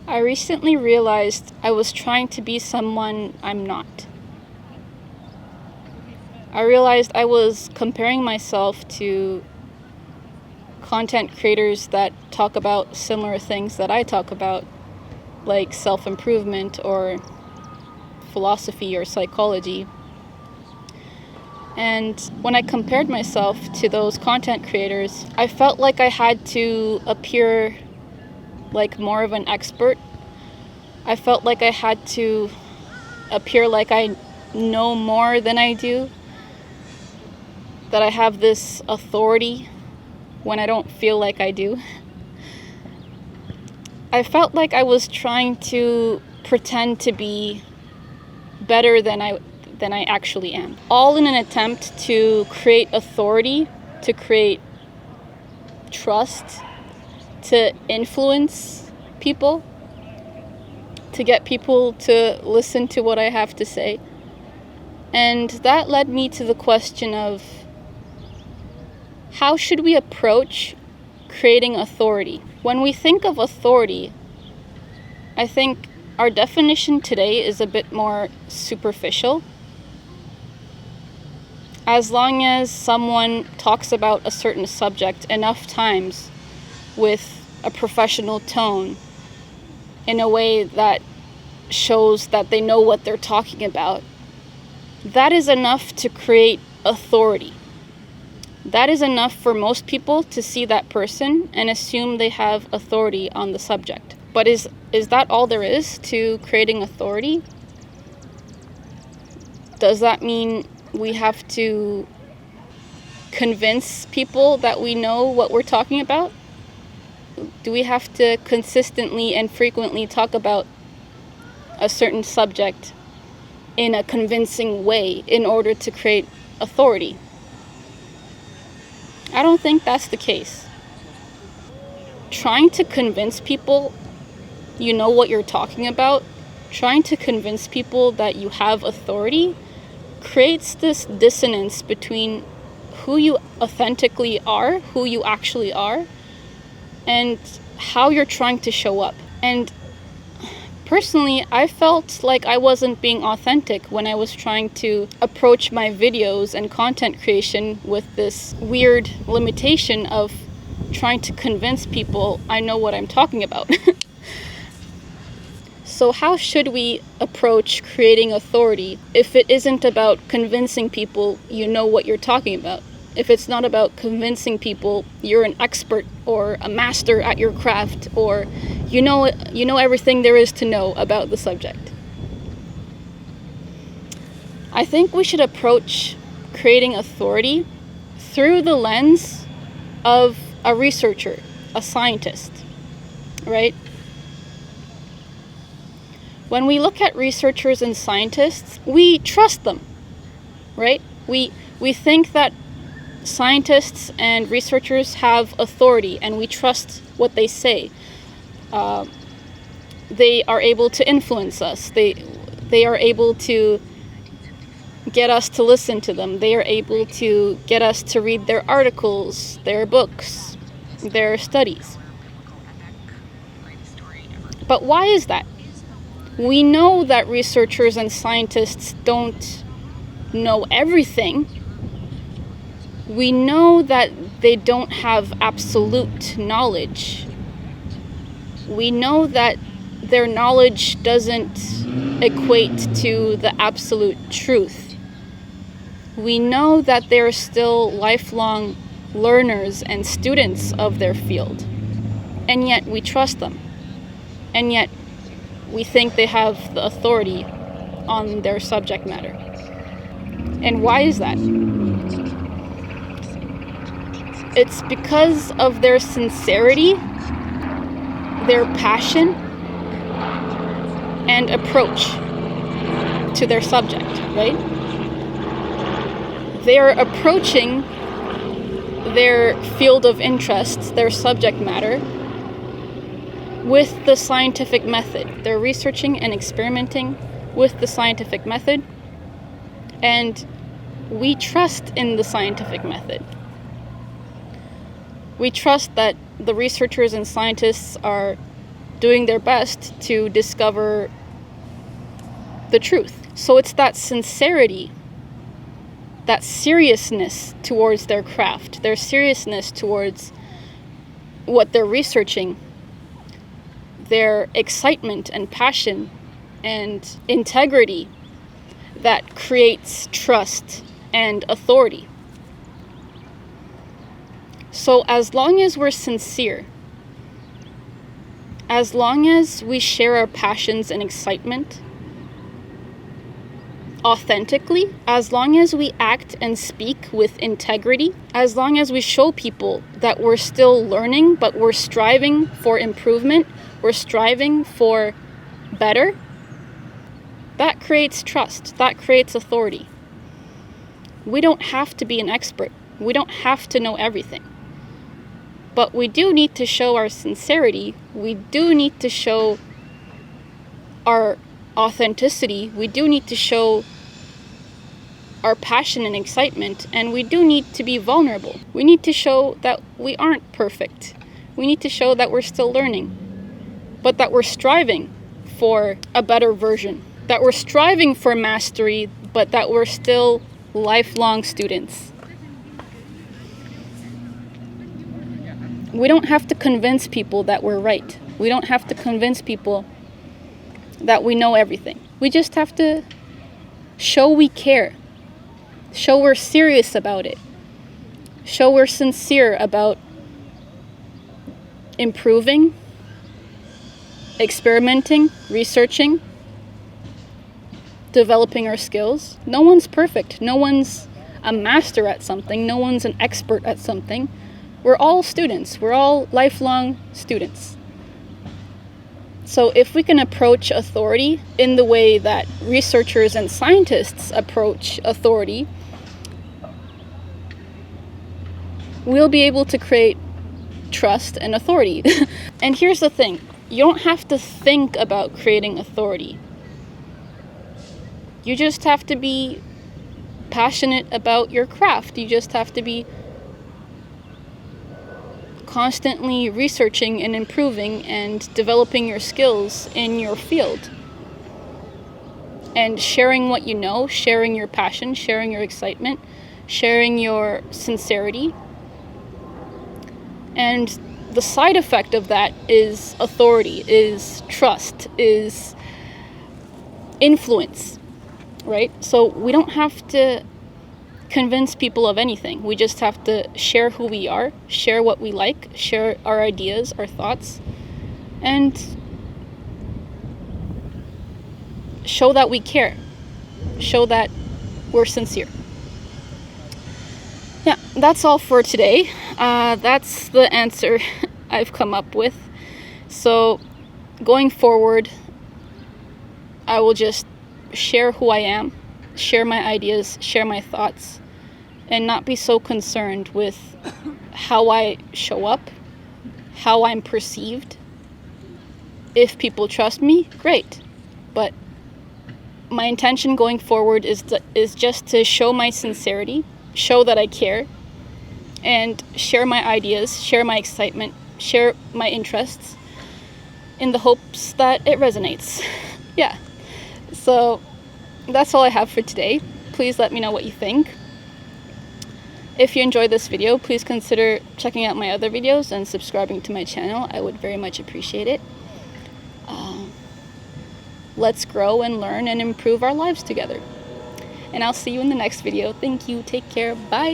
I recently realized I was trying to be someone I'm not. I realized I was comparing myself to content creators that talk about similar things that I talk about, like self-improvement or philosophy or psychology. And when I compared myself to those content creators, I felt like I had to appear like more of an expert. I felt like I had to appear like I know more than I do, that I have this authority when I don't feel like I do. I felt like I was trying to pretend to be better than I actually am, all in an attempt to create authority, to create trust, to influence people, to get people to listen to what I have to say. And that led me to the question of, how should we approach creating authority? When we think of authority, I think our definition today is a bit more superficial. As long as someone talks about a certain subject enough times with a professional tone, in a way that shows that they know what they're talking about, that is enough to create authority. That is enough for most people to see that person and assume they have authority on the subject. But is that all there is to creating authority? Does that mean we have to convince people that we know what we're talking about? Do we have to consistently and frequently talk about a certain subject in a convincing way in order to create authority? I don't think that's the case. Trying to convince people you know what you're talking about, trying to convince people that you have authority, creates this dissonance between who you authentically are, who you actually are, and how you're trying to show up. And personally, I felt like I wasn't being authentic when I was trying to approach my videos and content creation with this weird limitation of trying to convince people I know what I'm talking about. So how should we approach creating authority if it isn't about convincing people you know what you're talking about? If it's not about convincing people you're an expert or a master at your craft, or you know everything there is to know about the subject? I think we should approach creating authority through the lens of a researcher, a scientist, right? When we look at researchers and scientists, we trust them, right? We think that scientists and researchers have authority, and we trust what they say. They are able to influence us. They are able to get us to listen to them. They are able to get us to read their articles, their books, their studies. But why is that? We know that researchers and scientists don't know everything. We know that they don't have absolute knowledge. We know that their knowledge doesn't equate to the absolute truth. We know that they're still lifelong learners and students of their field, and yet we trust them. And yet we think they have the authority on their subject matter. And why is that? It's because of their sincerity, their passion, and approach to their subject, right? They are approaching their field of interest, their subject matter, with the scientific method. They're researching and experimenting with the scientific method, and we trust in the scientific method. We trust that the researchers and scientists are doing their best to discover the truth. So it's that sincerity, that seriousness towards their craft, their seriousness towards what they're researching, their excitement and passion and integrity that creates trust and authority. So as long as we're sincere, as long as we share our passions and excitement authentically, as long as we act and speak with integrity, as long as we show people that we're still learning, but we're striving for improvement, we're striving for better, that creates trust, that creates authority. We don't have to be an expert. We don't have to know everything. But we do need to show our sincerity. We do need to show our authenticity. We do need to show our passion and excitement, and we do need to be vulnerable. We need to show that we aren't perfect. We need to show that we're still learning, but that we're striving for a better version, that we're striving for mastery, but that we're still lifelong students. We don't have to convince people that we're right. We don't have to convince people that we know everything. We just have to show we care. Show we're serious about it. Show we're sincere about improving, experimenting, researching, developing our skills. No one's perfect. No one's a master at something. No one's an expert at something. We're all students. We're all lifelong students. So if we can approach authority in the way that researchers and scientists approach authority, we'll be able to create trust and authority. And here's the thing. You don't have to think about creating authority. You just have to be passionate about your craft. You just have to be constantly researching and improving and developing your skills in your field. And sharing what you know, sharing your passion, sharing your excitement, sharing your sincerity. And the side effect of that is authority, is trust, is influence, right? So we don't have to convince people of anything. We just have to share who we are, share what we like, share our ideas, our thoughts, and show that we care, show that we're sincere. Yeah, that's all for today. That's the answer I've come up with. So going forward, I will just share who I am, share my ideas, share my thoughts, and not be so concerned with how I show up, how I'm perceived. If people trust me, great. But my intention going forward is just to show my sincerity, show that I care, and share my ideas, share my excitement, share my interests in the hopes that it resonates. Yeah. So that's all I have for today. Please let me know what you think. If you enjoyed this video, please consider checking out my other videos and subscribing to my channel. I would very much appreciate it. Let's grow and learn and improve our lives together. And I'll see you in the next video. Thank you. Take care. Bye.